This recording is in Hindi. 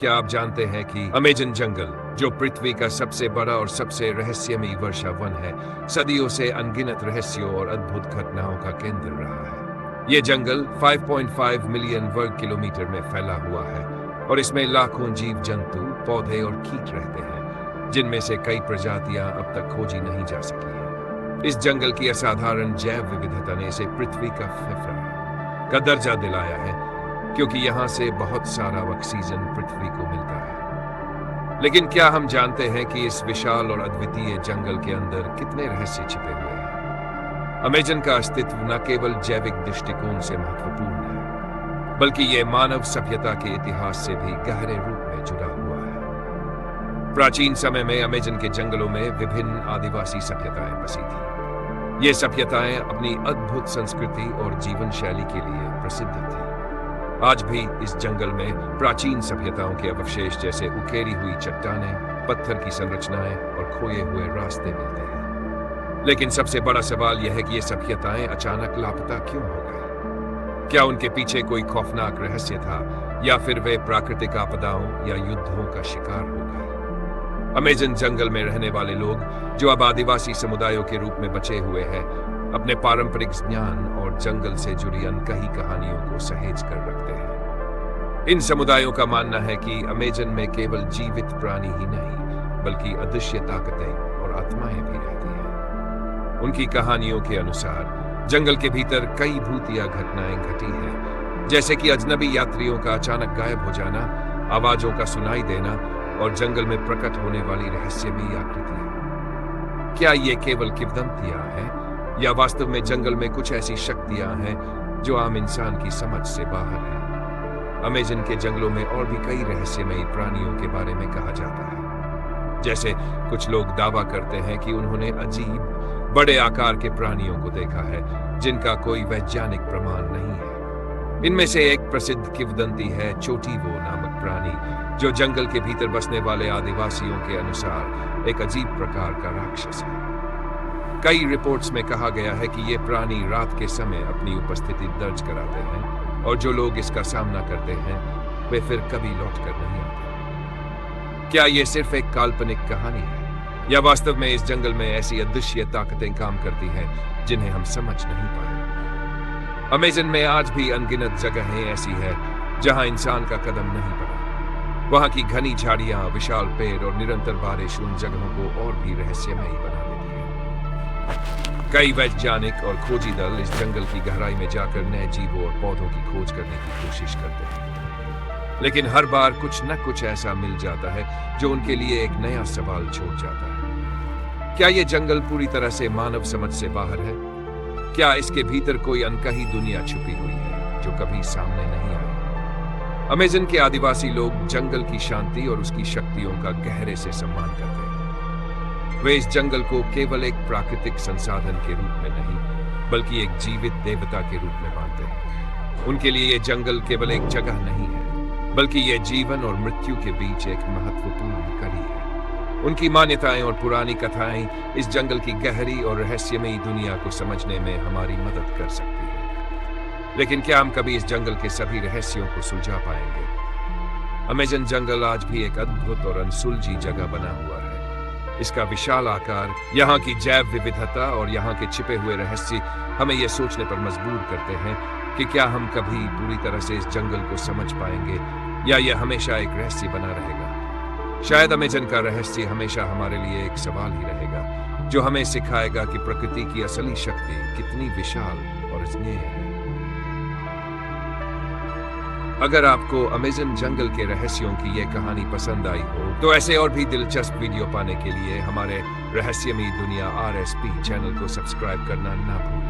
क्या आप जानते हैं कि अमेजन जंगल, जो पृथ्वी का सबसे बड़ा और सबसे रहस्यमयी वर्षा वन है, सदियों से अनगिनत रहस्यों और अद्भुत घटनाओं का केंद्र रहा है। ये जंगल 5.5 मिलियन वर्ग किलोमीटर में फैला हुआ है और इसमें लाखों जीव जंतु, पौधे और कीट रहते हैं, जिनमें से कई प्रजातियां अब तक खोजी नहीं जा सकी हैं। इस जंगल की असाधारण जैव विविधता ने इसे पृथ्वी का फेफड़ा का दर्जा दिलाया है, क्योंकि यहां से बहुत सारा ऑक्सीजन पृथ्वी को मिलता है। लेकिन क्या हम जानते हैं कि इस विशाल और अद्वितीय जंगल के अंदर कितने रहस्य छिपे हुए हैं? अमेजन का अस्तित्व न केवल जैविक दृष्टिकोण से महत्वपूर्ण है, बल्कि यह मानव सभ्यता के इतिहास से भी गहरे रूप में जुड़ा हुआ है। प्राचीन समय में अमेजन के जंगलों में विभिन्न आदिवासी सभ्यताएं बसी थीं। ये सभ्यताएं अपनी अद्भुत संस्कृति और जीवन शैली के लिए प्रसिद्ध थीं। आज भी इस जंगल में प्राचीन सभ्यताओं के अवशेष जैसे उकेरी हुई चट्टानें, पत्थर की संरचनाएं और खोए हुए रास्ते मिलते हैं। लेकिन सबसे बड़ा सवाल यह है कि ये सभ्यताएं अचानक लापता क्यों हो गए? क्या उनके पीछे कोई खौफनाक रहस्य था, या फिर वे प्राकृतिक आपदाओं या युद्धों का शिकार हो गए? अमेजन जंगल में रहने वाले लोग, जो अब आदिवासी समुदायों के रूप में बचे हुए हैं, अपने पारंपरिक ज्ञान और जंगल से जुड़ी अनकही कहानियों को सहेज कर रखते हैं। इन समुदायों का मानना है कि अमेजन में केवल जीवित प्राणी ही नहीं, बल्कि अदृश्य ताकतें और आत्माएं भी रहती हैं। उनकी कहानियों के अनुसार जंगल के भीतर कई भूतिया घटनाएं घटी हैं, जैसे कि अजनबी यात्रियों का अचानक गायब हो जाना, आवाजों का सुनाई देना और जंगल में प्रकट होने वाली रहस्यमयी आकृतियां। क्या ये केवल किंवदंतियां हैं, या वास्तव में जंगल में कुछ ऐसी शक्तियां हैं जो आम इंसान की समझ से बाहर हैं? अमेजन के जंगलों में और भी कई रहस्यमयी प्राणियों के बारे में कहा जाता है। जैसे कुछ लोग दावा करते हैं कि उन्होंने अजीब बड़े आकार के प्राणियों को देखा है, जिनका कोई वैज्ञानिक प्रमाण नहीं है। इनमें से एक प्रसिद्ध किंवदंती है चोटीवो नामक प्राणी, जो जंगल के भीतर बसने वाले आदिवासियों के अनुसार एक अजीब प्रकार का राक्षस है। कई रिपोर्ट्स में कहा गया है कि ये प्राणी रात के समय अपनी उपस्थिति दर्ज कराते हैं, और जो लोग इसका सामना करते हैं वे फिर कभी लौटकर नहीं आते। क्या ये सिर्फ एक काल्पनिक कहानी है, या वास्तव में इस जंगल में ऐसी अदृश्य ताकतें काम करती हैं जिन्हें हम समझ नहीं पाए? अमेजन में आज भी अनगिनत जगहें ऐसी हैं जहां इंसान का कदम नहीं पड़ा। वहां की घनी झाड़ियां, विशाल पेड़ और निरंतर बारिश उन जगहों को और भी रहस्यमयी बना देती है। कई वैज्ञानिक और खोजी दल इस जंगल की गहराई में जाकर नए जीवों और पौधों की खोज करने की कोशिश करते हैं, लेकिन हर बार कुछ न कुछ ऐसा मिल जाता है जो उनके लिए एक नया सवाल छोड़ जाता है। क्या ये जंगल पूरी तरह से मानव समझ से बाहर है? क्या इसके भीतर कोई अनकही दुनिया छुपी हुई है जो कभी सामने नहीं आई? अमेजन के आदिवासी लोग जंगल की शांति और उसकी शक्तियों का गहरे से सम्मान करते हैं। वे इस जंगल को केवल एक प्राकृतिक संसाधन के रूप में नहीं, बल्कि एक जीवित देवता के रूप में मानते हैं। उनके लिए ये जंगल केवल एक जगह नहीं है, बल्कि ये जीवन और मृत्यु के बीच एक महत्वपूर्ण कड़ी है। उनकी मान्यताएं और पुरानी कथाएं इस जंगल की गहरी और रहस्यमयी दुनिया को समझने में हमारी मदद कर सकती है। लेकिन क्या हम कभी इस जंगल के सभी रहस्यों को सुलझा पाएंगे? अमेजन जंगल आज भी एक अद्भुत और अनसुलझी जगह बना हुआ है। इसका विशाल आकार, यहाँ की जैव विविधता और यहाँ के छिपे हुए रहस्य हमें यह सोचने पर मजबूर करते हैं कि क्या हम कभी पूरी तरह से इस जंगल को समझ पाएंगे, या यह हमेशा एक रहस्य बना रहेगा। शायद अमेजन का रहस्य हमेशा हमारे लिए एक सवाल ही रहेगा, जो हमें सिखाएगा कि प्रकृति की असली शक्ति कितनी विशाल और अजन्य है। अगर आपको अमेजन जंगल के रहस्यों की यह कहानी पसंद आई हो, तो ऐसे और भी दिलचस्प वीडियो पाने के लिए हमारे रहस्यमयी दुनिया RSP चैनल को सब्सक्राइब करना ना भूलें।